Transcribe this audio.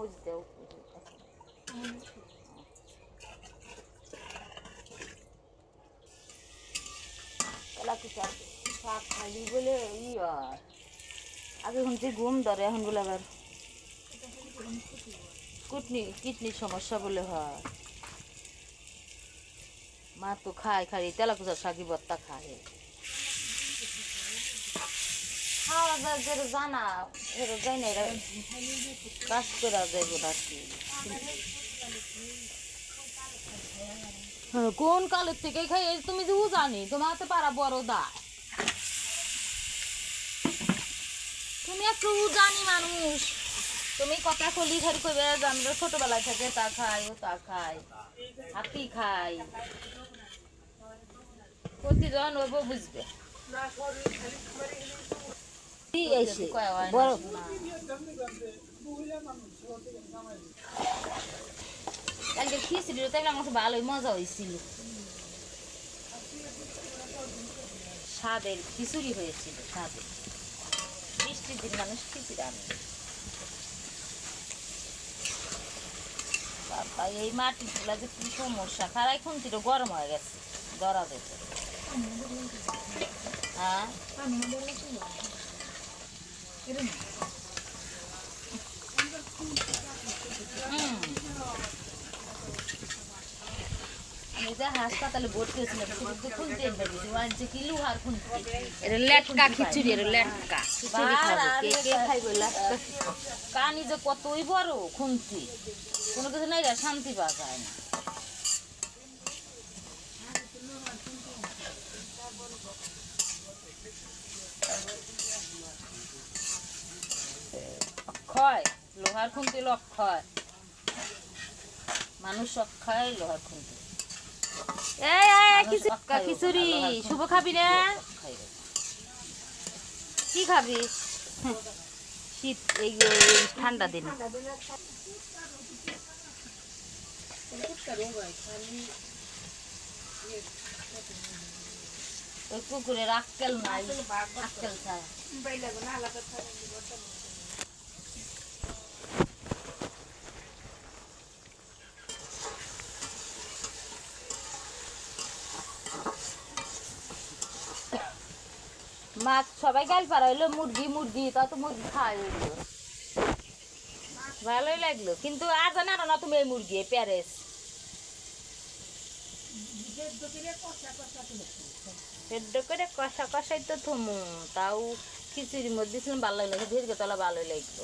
চামচ দেও শাক খালি বলে আগে শুনছি ঘুম ধরে এখন বলে আবার কিডনির সমস্যা বলে হয়। মা তো খায় খালি তেলাকুচার শাকি ভর্তা খায়। খাওয়া যায় যেটা জানা এটা যাই না, এটা কাজ করা যাইব আর কি। কোন কালের থেকে খাই তুমি যে জানি তোমার হাতে পারা বড় দায়। তুমি একটু জানি মানুষ, তুমি কথা কলি খালি কইবে যে আমরা ছোটবেলায় থেকে তা খাই ও তা খাই হাতি খাই প্রতিজন ওইব বুঝবে। কালকে খিচুড়ি তাই আমার ভালোই মজা হয়েছিল, স্বাদের খিচুড়ি হয়েছিল স্বাদের। বৃষ্টির দিন মানুষ খিচুড়ি আনে। বাবা এই মাটির চুলা যে কি সমস্যা, খারাই খুন্তিটা গরম হয়ে গেছে ধরা যেত। হ্যাঁ হাসপাতালে ভর্তি হয়েছিলাম খুলতে কি লুহার খুনতে এটা লেটকা খিচুড়ি, এটা লেটকা কানি যে কতই বড় খুন্তি, কোনো কিছু নাই শান্তি পাওয়া যায় না। অক্ষয় লোহার খুন্তি অক্ষয়, মানুষ অক্ষয় লোহার খুন্তি। খিচুড়ি শুভ খাবি না? কি খাবি? শীত এই ঠান্ডা দিন ওই পুকুরের আক্কেল নাই, আক্কেল খায়। মাছ সবাই গাল পারা হইলো মুরগি মুরগি, তা তো মুরগি খাওয়া হইলো ভালোই লাগলো, কিন্তু আজ না না তুমি এই মুরগি প্যারেস সেদ্ধ করে কষা কষাই তো থমু, তাও খিচুড়ির মধ্যে ভালো লাগলো, দীর্ঘতলা ভালোই লাগলো।